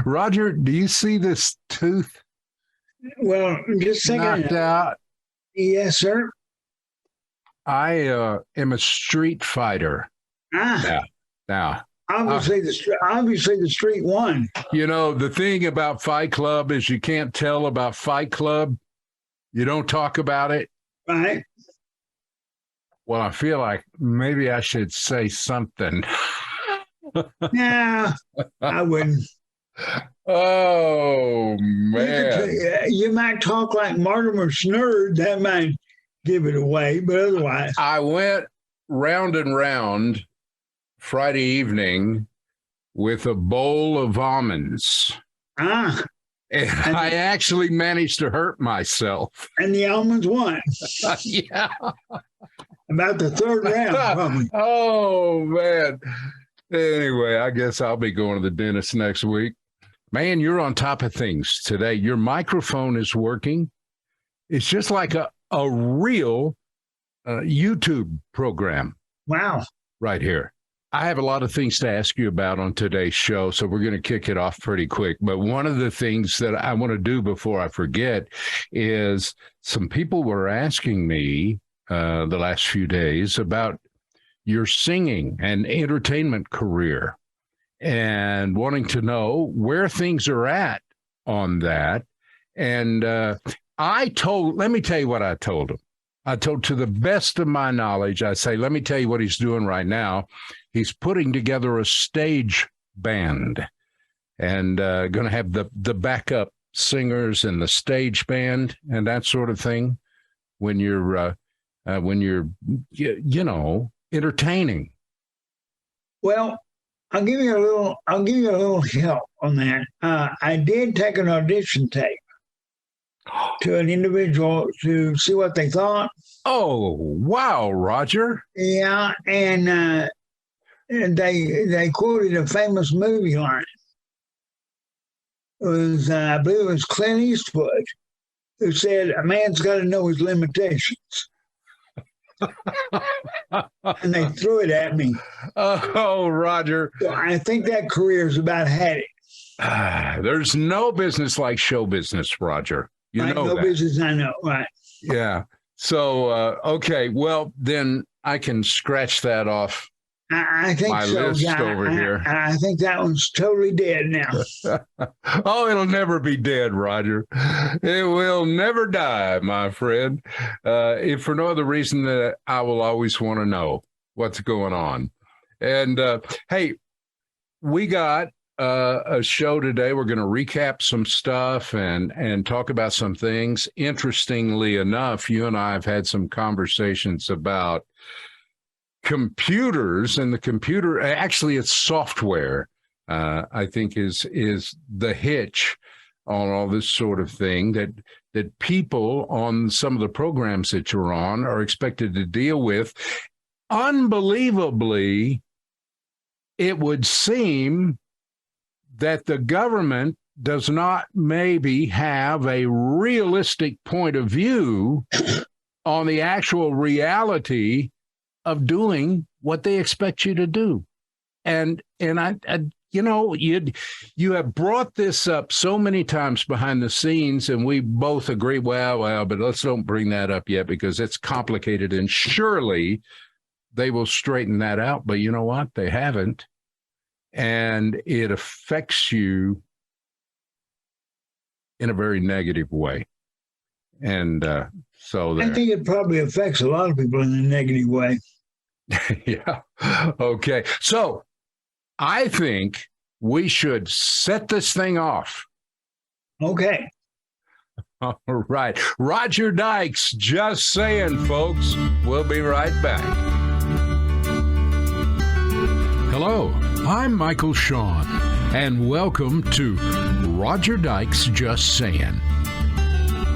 Roger, do you see this tooth Well, just a second. knocked out? Yes, sir. I am a street fighter. Ah, Now, obviously the street won. you know, the thing about Fight Club is you can't tell about Fight Club. You don't talk about it. Right. Well, I feel like maybe I should say something. No, I wouldn't. Oh, man. You might talk like Mortimer Snerd. That might give it away, but otherwise. I went round and round Friday evening with a bowl of almonds. And I actually managed to hurt myself. And the almonds won. Yeah. About the third round, probably. Oh, man. Anyway, I guess I'll be going to the dentist next week. Man, you're on top of things today. Your microphone is working. It's just like a real YouTube program. Wow. Right here. I have a lot of things to ask you about on today's show, so we're going to kick it off pretty quick. But one of the things that I want to do before I forget is some people were asking me the last few days about your singing and entertainment career and wanting to know where things are at on that. And let me tell you what I told them. I told, to the best of my knowledge, I say, let me tell you what he's doing right now. He's putting together a stage band and going to have the backup singers and the stage band and that sort of thing when you're entertaining. Well, I'll give you a little help on that. I did take an audition tape to an individual to see what they thought. Oh, wow, Roger. Yeah, and they quoted a famous movie line. It was, I believe it was Clint Eastwood, who said, "A man's got to know his limitations." And they threw it at me. Oh, Roger. So I think that career's about had it. There's no business like show business, Roger. You know no that. business, I know, right? Yeah. So, okay. Well, then I can scratch that off I think my so. list Yeah, over here. I think that one's totally dead now. Oh, it'll never be dead, Roger. It will never die, my friend. If for no other reason that I will always want to know what's going on. And hey, we got a show today. We're going to recap some stuff and talk about some things. Interestingly enough, you and I have had some conversations about computers, and the computer, actually it's software, I think is the hitch on all this sort of thing that people on some of the programs that you're on are expected to deal with. Unbelievably, it would seem that the government does not maybe have a realistic point of view on the actual reality of doing what they expect you to do. And I you have brought this up so many times behind the scenes, and we both agree, well, but let's don't bring that up yet because it's complicated, and surely they will straighten that out. But you know what? They haven't. And it affects you in a very negative way. And so I think it probably affects a lot of people in a negative way. Yeah. Okay. So I think we should set this thing off. Okay. All right. Roger Dykes, Just Sayin, folks. We'll be right back. Hello, I'm Michael Shawn, and welcome to Roger Dykes Just Sayin.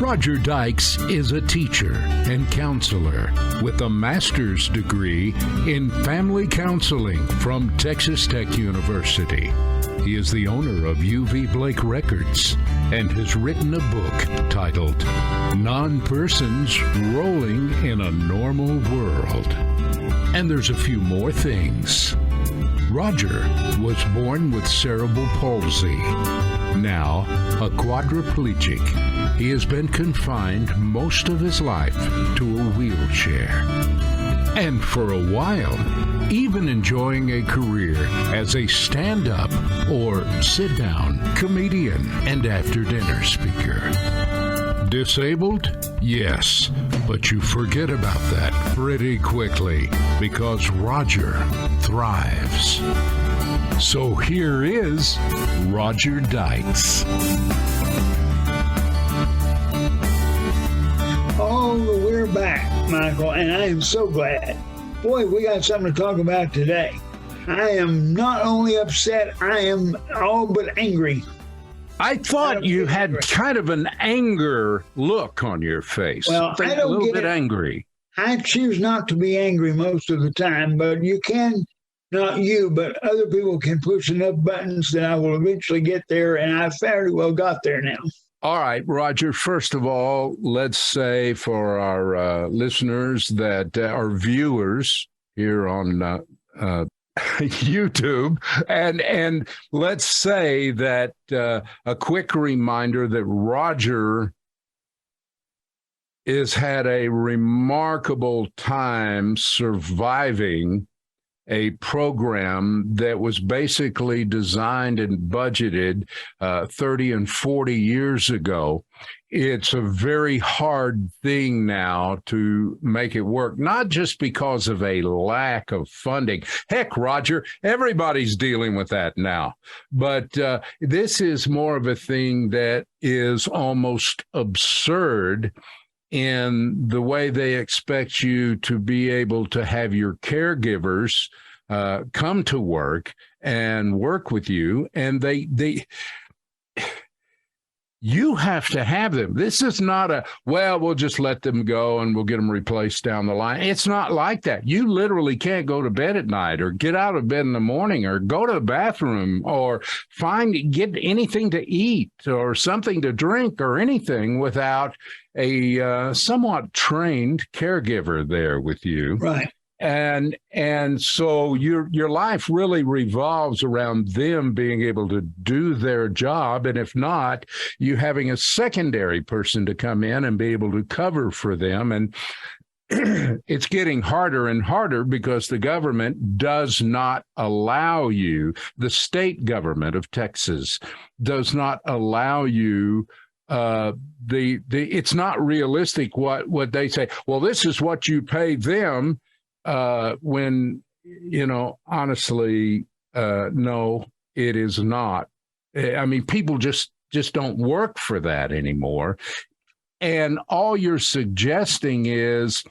Roger Dykes is a teacher and counselor with a master's degree in family counseling from Texas Tech University. He is the owner of UV Blake Records and has written a book titled Non-Persons Rolling in a Normal World. And there's a few more things. Roger was born with cerebral palsy. Now a quadriplegic, he has been confined most of his life to a wheelchair. And for a while, even enjoying a career as a stand-up or sit-down comedian and after-dinner speaker. Disabled? Yes, but you forget about that pretty quickly because Roger thrives. So here is Roger Dykes. Oh, we're back, Michael, and I am so glad. Boy, we got something to talk about today. I am not only upset, I am all but angry. I thought you had kind of an anger look on your face. Well, I don't a little get bit angry. I choose not to be angry most of the time, but you can, not you, but other people can push enough buttons that I will eventually get there, and I fairly well got there now. All right, Roger, first of all, let's say for our listeners that are viewers here on YouTube, and let's say that a quick reminder that Roger has had a remarkable time surviving a program that was basically designed and budgeted 30 and 40 years ago. It's a very hard thing now to make it work, not just because of a lack of funding. Heck, Roger, everybody's dealing with that now. But this is more of a thing that is almost absurd in the way they expect you to be able to have your caregivers come to work and work with you, and you have to have them. This is not we'll just let them go and we'll get them replaced down the line. It's not like that. You literally can't go to bed at night or get out of bed in the morning or go to the bathroom or get anything to eat or something to drink or anything without a somewhat trained caregiver there with you. Right. And so your life really revolves around them being able to do their job. And if not, you having a secondary person to come in and be able to cover for them. And it's getting harder and harder because the government does not allow you, the state government of Texas does not allow you it's not realistic what they say. Well, this is what you pay them. When, honestly, no, it is not. I mean, people just don't work for that anymore. And all you're suggesting is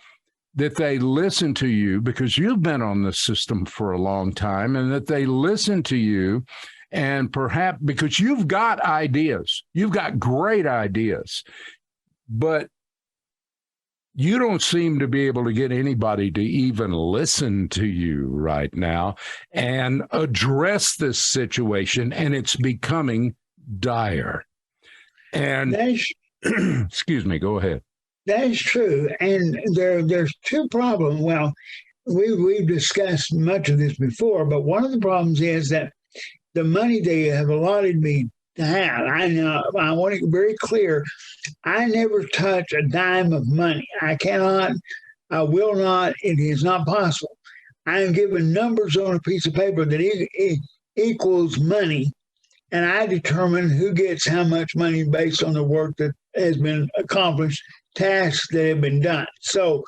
that they listen to you because you've been on the system for a long time, and that they listen to you, and perhaps because you've got ideas, you've got great ideas, but you don't seem to be able to get anybody to even listen to you right now and address this situation, and it's becoming dire. And excuse me, go ahead. That's true, and there's two problems. Well, we've discussed much of this before, but one of the problems is that the money they have allotted me to have, I want it very clear, I never touch a dime of money. I cannot, I will not, it is not possible. I am given numbers on a piece of paper that equals money, and I determine who gets how much money based on the work that has been accomplished, tasks that have been done. So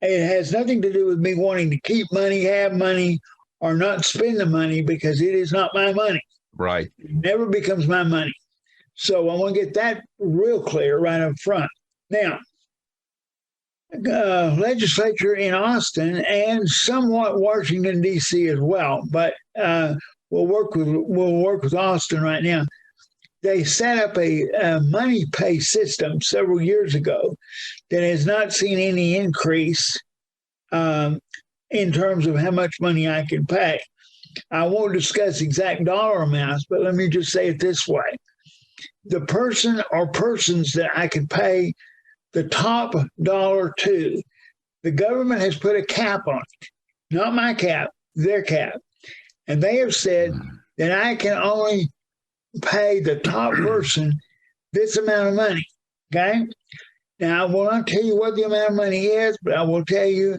it has nothing to do with me wanting to keep money, have money, or not spend the money, because it is not my money. Right. It never becomes my money. So I want to get that real clear right up front. Now, legislature in Austin and somewhat Washington, D.C. as well, but we'll work with Austin right now. They set up a money pay system several years ago that has not seen any increase in terms of how much money I can pay. I won't discuss exact dollar amounts, but let me just say it this way. The person or persons that I can pay the top dollar to, the government has put a cap on it. Not my cap, their cap. And they have said that I can only pay the top person this amount of money. Okay. Now, I will not tell you what the amount of money is, but I will tell you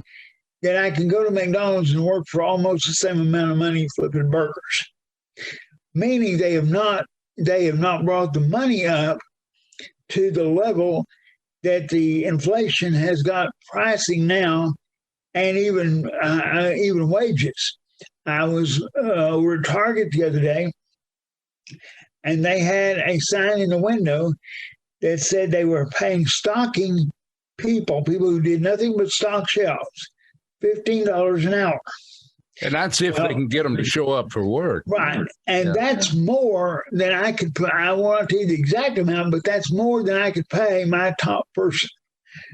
that I can go to McDonald's and work for almost the same amount of money flipping burgers. Meaning they have not brought the money up to the level that the inflation has got pricing now, and even wages. I was over at Target the other day, and they had a sign in the window that said they were paying stocking people who did nothing but stock shelves, $15 an hour. And that's if they can get them to show up for work. Right. And that's more than I could pay. I won't tell you the exact amount, but that's more than I could pay my top person.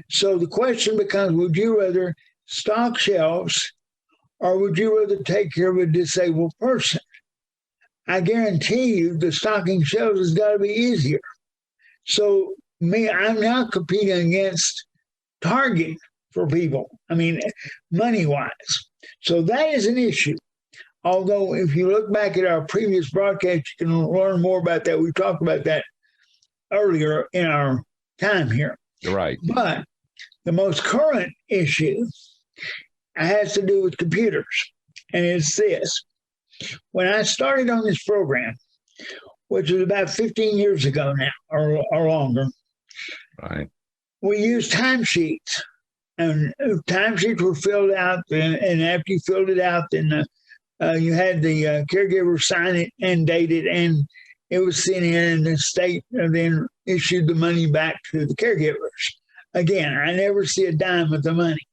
So the question becomes, would you rather stock shelves or would you rather take care of a disabled person? I guarantee you the stocking shelves has got to be easier. So I'm now competing against Target for people. I mean, money-wise. So that is an issue. Although if you look back at our previous broadcast, you can learn more about that. We talked about that earlier in our time here. Right. But the most current issue has to do with computers. And it's this. When I started on this program, which was about 15 years ago now or longer, right, we used timesheets. And timesheets were filled out, and after you filled it out, then you had the caregiver sign it and date it, and it was sent in, and the state then issued the money back to the caregivers. Again, I never see a dime of the money.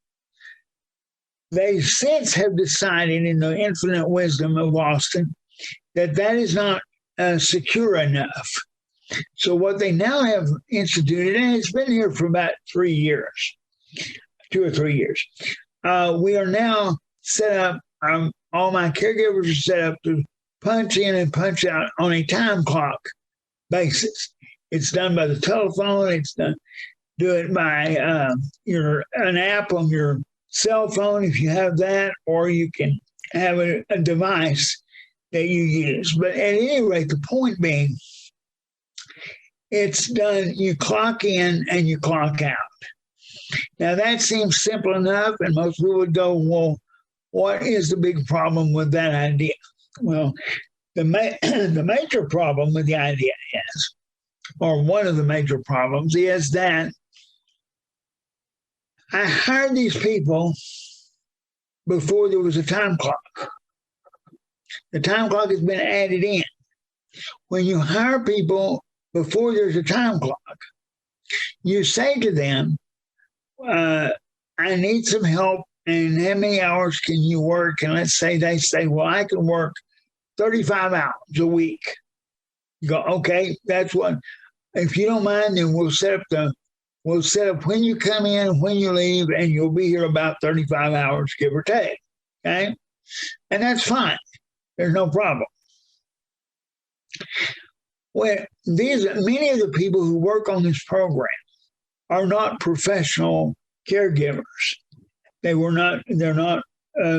They since have decided, in the infinite wisdom of Austin, that is not secure enough. So what they now have instituted, and it's been here for about 3 years, 2 or 3 years. We are now set up, all my caregivers are set up to punch in and punch out on a time clock basis. It's done by the telephone. It's done, do it by an app on your cell phone if you have that, or you can have a device that you use. But at any rate, the point being, it's done, you clock in and you clock out. Now, that seems simple enough, and most people would go, well, what is the big problem with that idea? Well, the major problem with the idea is, or one of the major problems is that I hired these people before there was a time clock. The time clock has been added in. When you hire people before there's a time clock, you say to them, I need some help, and how many hours can you work? And let's say they say, well, I can work 35 hours a week. You go, okay, that's what, if you don't mind, then we'll set up when you come in and when you leave, and you'll be here about 35 hours, give or take. Okay? And that's fine. There's no problem. Well, many of the people who work on this program are not professional caregivers. They're not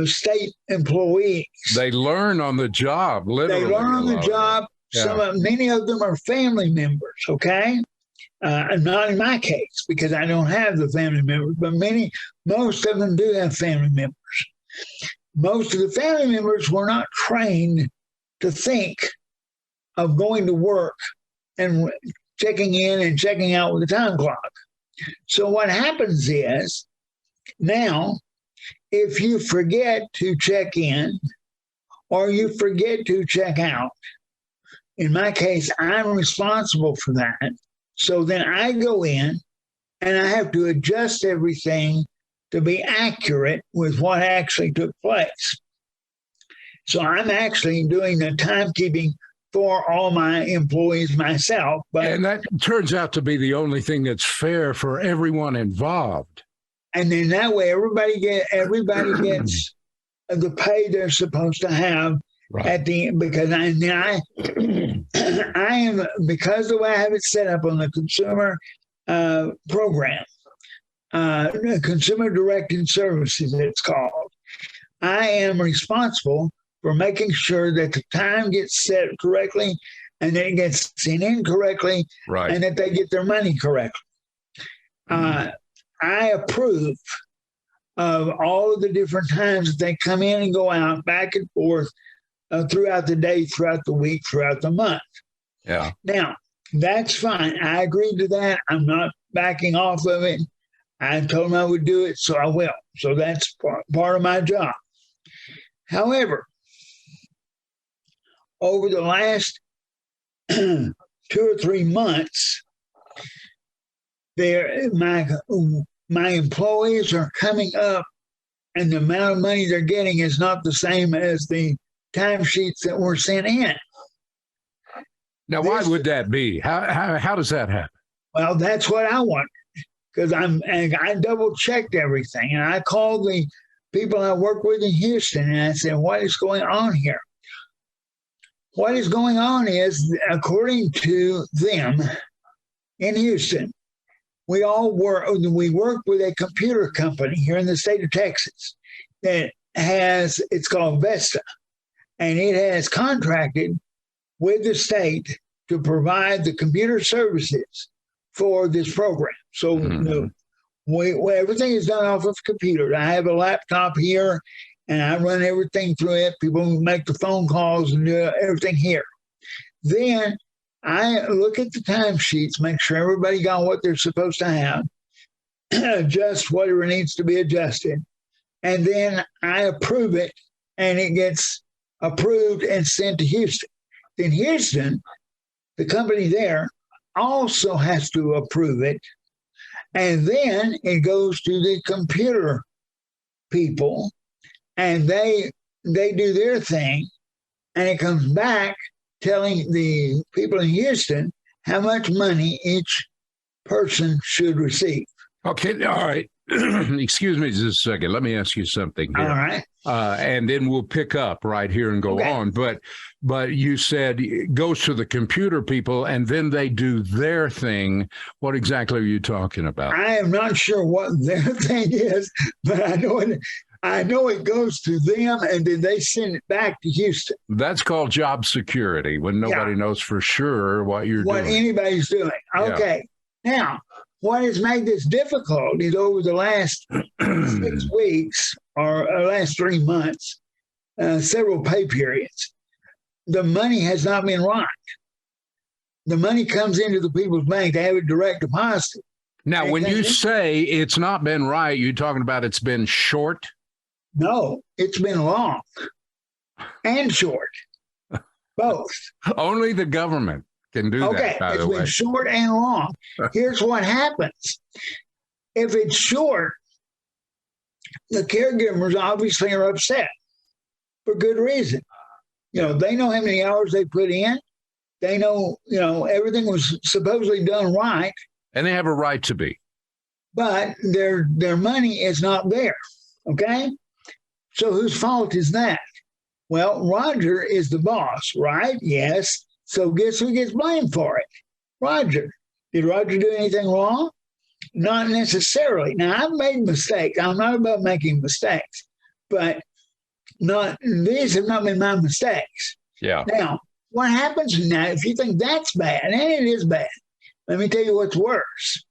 state employees. They learn on the job, literally. They learn on the job. Yeah. Many of them are family members, okay? Not in my case, because I don't have the family members, but most of them do have family members. Most of the family members were not trained to think of going to work and checking in and checking out with the time clock. So what happens is, now, if you forget to check in or you forget to check out, in my case, I'm responsible for that. So then I go in and I have to adjust everything to be accurate with what actually took place. So I'm actually doing the timekeeping for all my employees myself. And that turns out to be the only thing that's fair for everyone involved. And then that way, everybody gets the pay they're supposed to have. Right. At the end, because I am, because the way I have it set up on the consumer program, consumer directed services, it's called, I am responsible for making sure that the time gets set correctly and that it gets sent in correctly, Right. and that they get their money correctly. I approve of all of the different times that they come in and go out, back and forth, throughout the day, throughout the week, throughout the month. Yeah. Now, that's fine. I agreed to that. I'm not backing off of it. I told them I would do it, so I will. So that's part of my job. However, over the last 2 or 3 months, my employees are coming up, and the amount of money they're getting is not the same as the timesheets that were sent in. Now, why would that be? How does that happen? Well, that's what I want, because I double checked everything, and I called the people I work with in Houston, and I said, "What is going on here?" What is going on is, according to them in Houston, we work with a computer company here in the state of Texas that it's called Vesta, and it has contracted with the state to provide the computer services for this program. So everything is done off of computer. I have a laptop here, and I run everything through it. People make the phone calls and do everything here. Then I look at the timesheets, make sure everybody got what they're supposed to have, adjust whatever needs to be adjusted, and then I approve it, and it gets approved and sent to Houston. Then Houston, the company there, also has to approve it, and then it goes to the computer people, and they do their thing, and it comes back telling the people in Houston how much money each person should receive. Okay, all right. Excuse me just a second. Let me ask you something here. All right. And then we'll pick up right here and go on. But you said it goes to the computer people, and then they do their thing. What exactly are you talking about? I am not sure what their thing is, but I know it goes to them, and then they send it back to Houston. That's called job security, when nobody knows for sure what you're doing. What anybody's doing. Okay. Yeah. Now, what has made this difficult is over the last 6 weeks or last 3 months, several pay periods, the money has not been right. The money comes into the people's bank. They have it direct deposited. Now, when you say it's not been right, you're talking about it's been short? No, it's been long and short, both. Only the government can do that, by the way. It's been short and long. Here's what happens. If it's short, the caregivers obviously are upset for good reason. They know how many hours they put in. They know, everything was supposedly done right. And they have a right to be. But their money is not there, okay? So whose fault is that? Well, Roger is the boss, right? Yes. So guess who gets blamed for it? Roger. Did Roger do anything wrong? Not necessarily. Now, I've made mistakes. I'm not about making mistakes, but these have not been my mistakes. Yeah. Now, what happens now, if you think that's bad, and it is bad, let me tell you what's worse.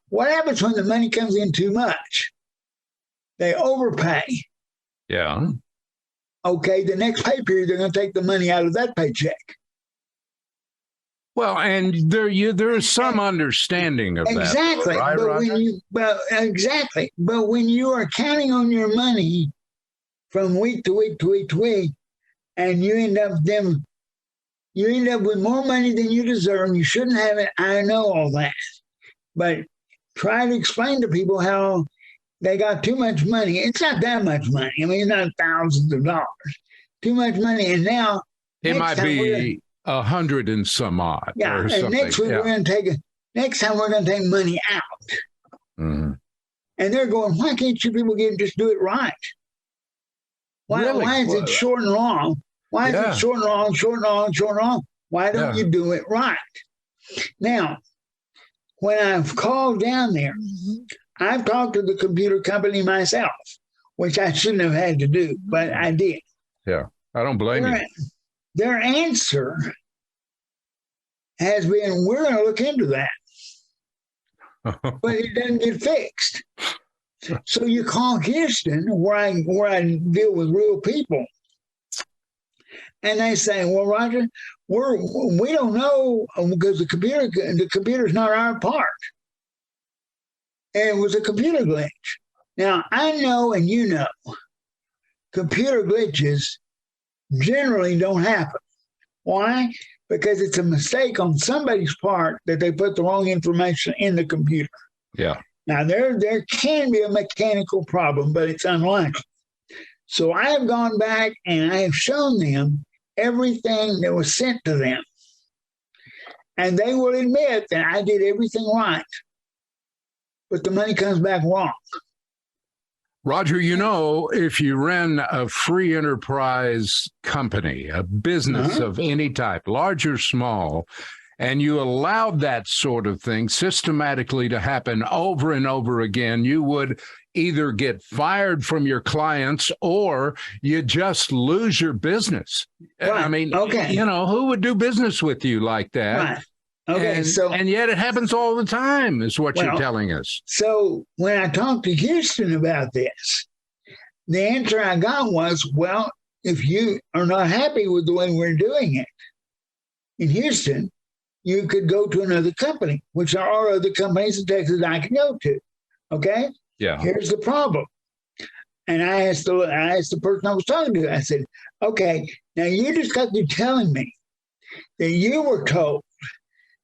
What happens when the money comes in too much? They overpay. Yeah. Okay, the next pay period, they're going to take the money out of that paycheck. Well, and there is some understanding of exactly. that. Right, exactly. But when you are counting on your money from week to week to week to week, and you end up with more money than you deserve, and you shouldn't have it. I know all that. But try to explain to people how they got too much money. It's not that much money. I mean, it's not thousands of dollars. Too much money. And now it might be 100 and some odd. Yeah. Or and something. next week next time we're going to take money out. Mm-hmm. And they're going, why can't you people just do it right? Why is it short and long? Why is it short and long, short and long, short and long? Why don't you do it right? Now, when I've called down there, I've talked to the computer company myself, which I shouldn't have had to do, but I did. Yeah, I don't blame you. Their answer has been, we're going to look into that. But it doesn't get fixed. So you call Houston, where I deal with real people, and they say, "Well, Roger, we don't know because the computer's not our part, and it was a computer glitch." Now I know, and you know, computer glitches generally don't happen. Why? Because it's a mistake on somebody's part that they put the wrong information in the computer. Yeah. Now, there can be a mechanical problem, but it's unlikely. So I have gone back and I have shown them everything that was sent to them. And they will admit that I did everything right, but the money comes back wrong. Roger, you know, if you ran a free enterprise company, a business of any type, large or small, and you allowed that sort of thing systematically to happen over and over again, you would either get fired from your clients or you just lose your business. Right. I mean, you know, who would do business with you like that? Right. Okay, and yet it happens all the time, is what you're telling us. So when I talked to Houston about this, the answer I got was, well, if you are not happy with the way we're doing it in Houston, you could go to another company, which there are other companies in Texas I can go to. Okay? Yeah. Here's the problem. And I asked the person I was talking to, I said, okay, now you just got through telling me that you were told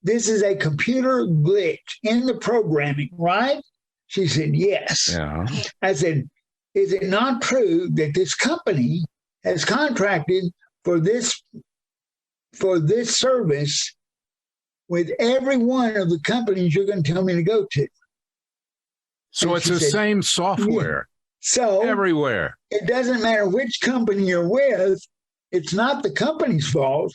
this is a computer glitch in the programming, right? She said, yes. Yeah. I said, is it not true that this company has contracted for this service with every one of the companies you're going to tell me to go to? So it's the same software. Yeah. So everywhere. It doesn't matter which company you're with. It's not the company's fault.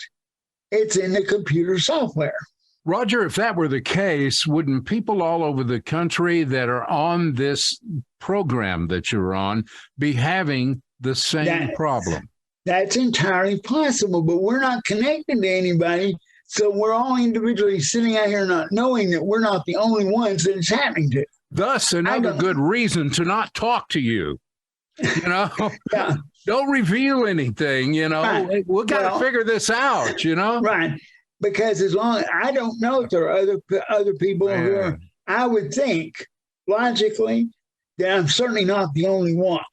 It's in the computer software. Roger, if that were the case, wouldn't people all over the country that are on this program that you're on be having the same problem? That's entirely possible, but we're not connected to anybody. So we're all individually sitting out here not knowing that we're not the only ones that it's happening to. Thus, another good reason to not talk to you. You know, don't reveal anything, you know. Right. We've got to figure this out, you know. Right. Because as long as I don't know if there are other people who are, I would think logically that I'm certainly not the only one.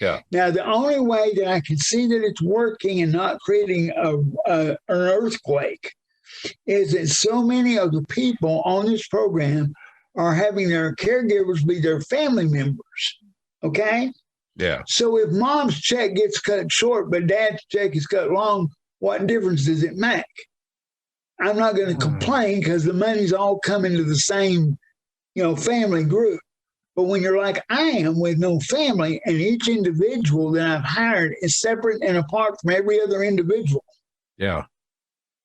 Yeah. Now, the only way that I can see that it's working and not creating an earthquake is that so many of the people on this program are having their caregivers be their family members. Okay? Yeah. So if mom's check gets cut short, but dad's check is cut long, what difference does it make? I'm not going to complain because the money's all coming to the same, you know, family group. But when you're like I am with no family and each individual that I've hired is separate and apart from every other individual. Yeah.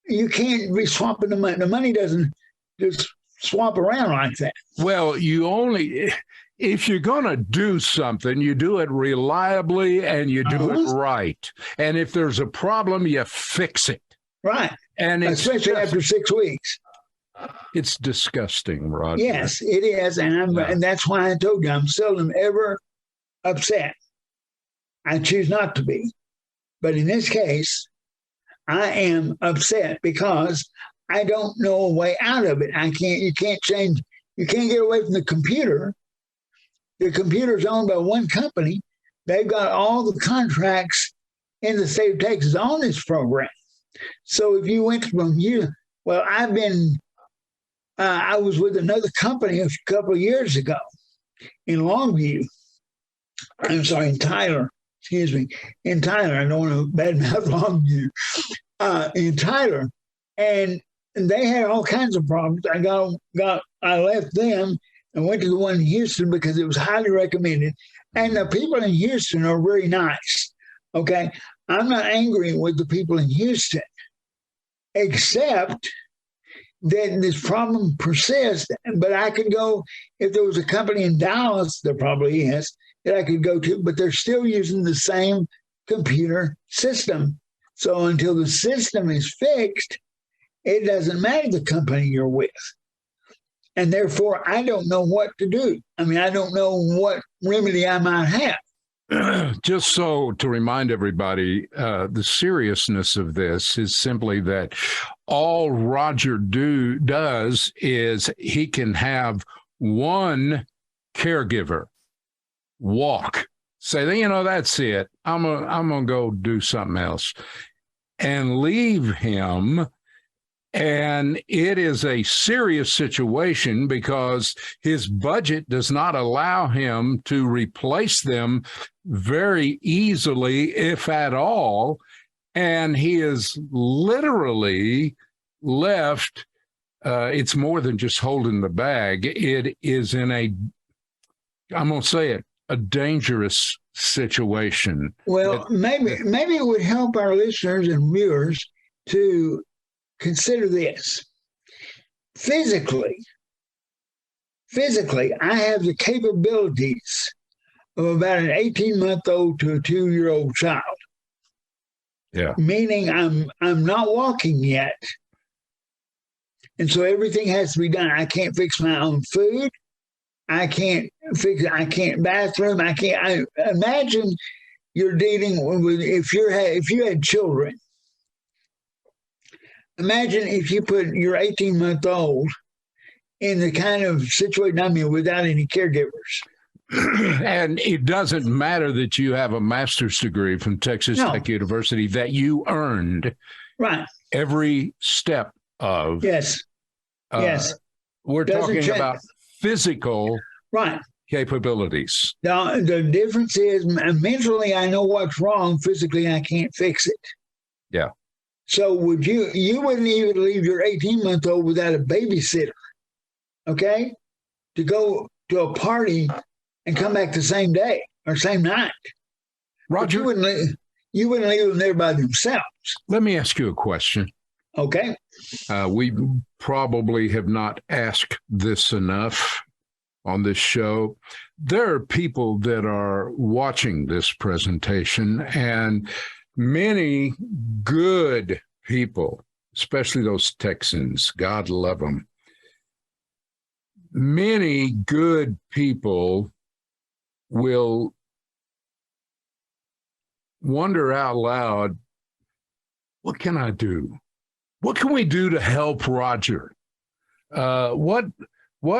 You can't be swapping the money. The money doesn't just swap around like that. Well, if you're going to do something, you do it reliably and you do it right. And if there's a problem, you fix it. Right. And especially after 6 weeks. It's disgusting, Roger. Yes, it is. And that's why I told you I'm seldom ever upset. I choose not to be. But in this case, I am upset because I don't know a way out of it. You can't get away from the computer. The computer's owned by one company. They've got all the contracts in the state of Texas on this program. So if you went from I was with another company a couple of years ago in Longview. I'm sorry, in Tyler. Excuse me. In Tyler. I don't want to badmouth Longview. In Tyler. And they had all kinds of problems. I left them and went to the one in Houston because it was highly recommended. And the people in Houston are very nice. Okay. I'm not angry with the people in Houston, except that this problem persists. But I could go, if there was a company in Dallas, there probably is, that I could go to, but they're still using the same computer system. So until the system is fixed, it doesn't matter the company you're with. And therefore, I don't know what to do. I mean, I don't know what remedy I might have. Just so to remind everybody, the seriousness of this is simply that all Roger does is he can have one caregiver walk, say, you know, that's it. I'm gonna go do something else, and leave him. And it is a serious situation because his budget does not allow him to replace them very easily, if at all. And he is literally left. It's more than just holding the bag. It is in I'm going to say it, a dangerous situation. Well, maybe it would help our listeners and viewers to consider this. Physically, I have the capabilities of about an 18-month-old to a 2-year-old child. Yeah. Meaning I'm not walking yet. And so everything has to be done. I can't fix my own food. I can't bathroom. I imagine you're dealing with, if you had children, imagine if you put your 18-month-old in the kind of situation I'm in without any caregivers. And it doesn't matter that you have a master's degree from Texas Tech University that you earned every step of. Yes. We're talking about physical capabilities. The difference is mentally I know what's wrong. Physically, I can't fix it. Yeah. So you wouldn't even leave your 18-month-old without a babysitter, okay, to go to a party and come back the same day or same night. Roger, you wouldn't leave them there by themselves. Let me ask you a question. Okay. We probably have not asked this enough on this show. There are people that are watching this presentation, and many good people, especially those Texans, God love them. Many good people will wonder out loud, what can I do? What can we do to help Roger? What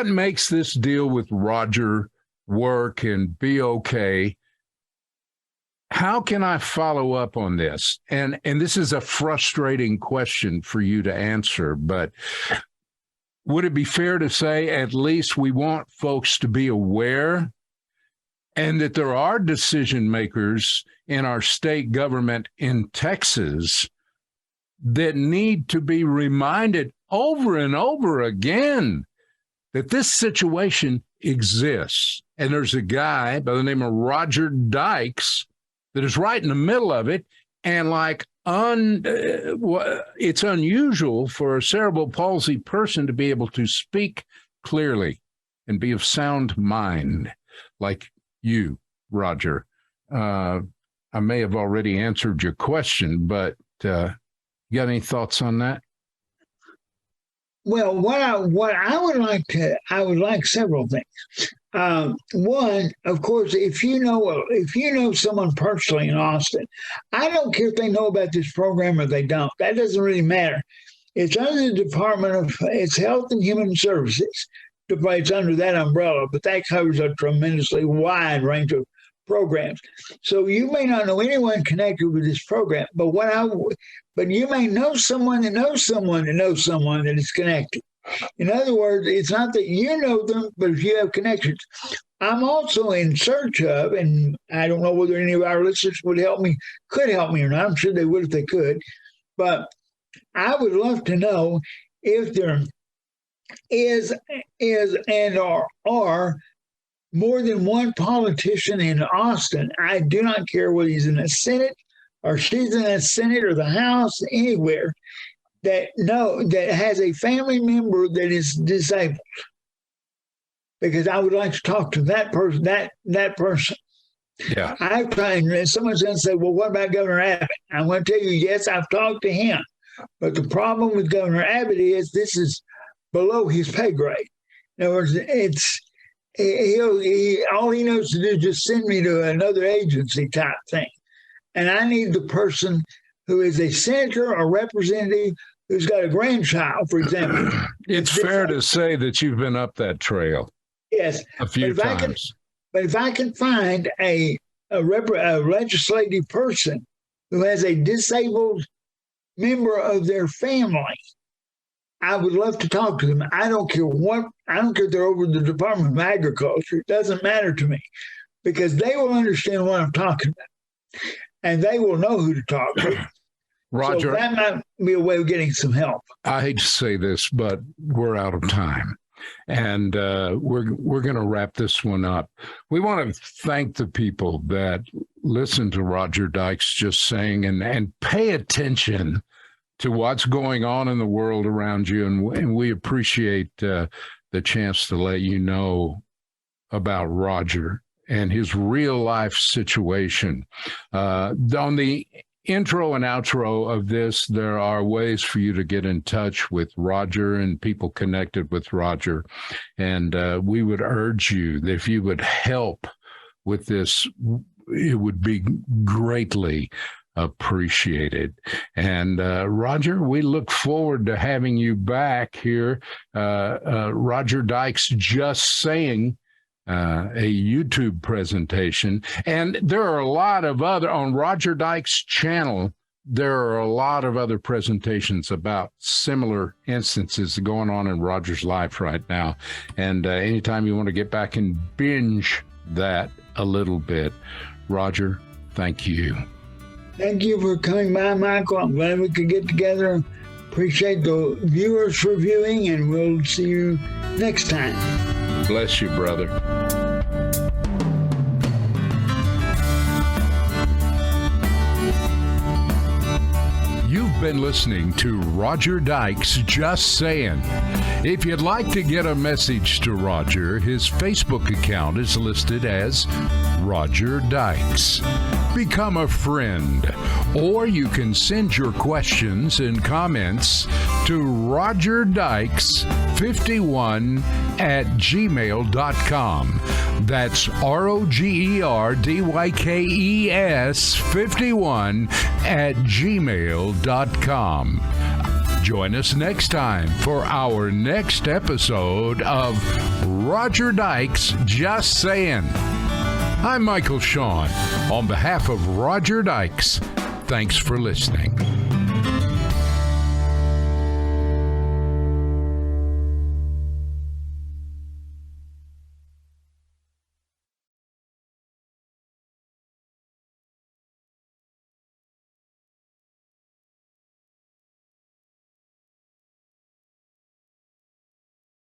makes this deal with Roger work and be okay? How can I follow up on this? And this is a frustrating question for you to answer, but would it be fair to say at least we want folks to be aware and that there are decision makers in our state government in Texas that need to be reminded over and over again that this situation exists. And there's a guy by the name of Roger Dykes that is right in the middle of it. And it's unusual for a cerebral palsy person to be able to speak clearly and be of sound mind like you, Roger. I may have already answered your question, but you got any thoughts on that? Well, I would like several things. One, of course, if you know someone personally in Austin, I don't care if they know about this program or they don't. That doesn't really matter. It's under the Department of Health and Human Services. It's under that umbrella, but that covers a tremendously wide range of programs. So you may not know anyone connected with this program, but you may know someone that knows someone that knows someone that is connected. In other words, it's not that you know them, but if you have connections. I'm also in search of, and I don't know whether any of our listeners could help me or not. I'm sure they would if they could, but I would love to know if there is and are more than one politician in Austin. I do not care whether he's in the Senate or she's in the Senate or the House, anywhere, that has a family member that is disabled. Because I would like to talk to that person, that person. Yeah. Someone's going to say, well, what about Governor Abbott? I'm going to tell you, yes, I've talked to him. But the problem with Governor Abbott is this is below his pay grade. In other words, all he knows to do is just send me to another agency type thing. And I need the person who is a senator or representative who's got a grandchild, for example. It's fair to say that you've been up that trail. Yes. A few times. But if I can find a legislative person who has a disabled member of their family, I would love to talk to them. I don't care if they're over the Department of Agriculture. It doesn't matter to me, because they will understand what I'm talking about, and they will know who to talk to. Roger, so that might be a way of getting some help. I hate to say this, but we're out of time, and we're going to wrap this one up. We want to thank the people that listen to Roger Dykes Just Saying and pay attention to what's going on in the world around you, and we appreciate the chance to let you know about Roger and his real life situation. On the intro and outro of this, there are ways for you to get in touch with Roger and people connected with Roger. And we would urge you that if you would help with this, it would be greatly appreciated. And Roger, we look forward to having you back here. Roger Dykes Just Saying, a YouTube presentation. And there are a lot of other, on Roger Dykes' channel, there are a lot of other presentations about similar instances going on in Roger's life right now. And anytime you want to get back and binge that a little bit, Roger, thank you. Thank you for coming by, Michael. I'm glad we could get together. Appreciate the viewers for viewing, and we'll see you next time. Bless you, brother. You've been listening to Roger Dykes Just Saying. If you'd like to get a message to Roger, his Facebook account is listed as Roger Dykes. Become a friend, or you can send your questions and comments to rogerdykes51@gmail.com. That's ROGERDYKES51@gmail.com. Join us next time for our next episode of Roger Dykes Just Saying. I'm Michael Shawn. On behalf of Roger Dykes, thanks for listening.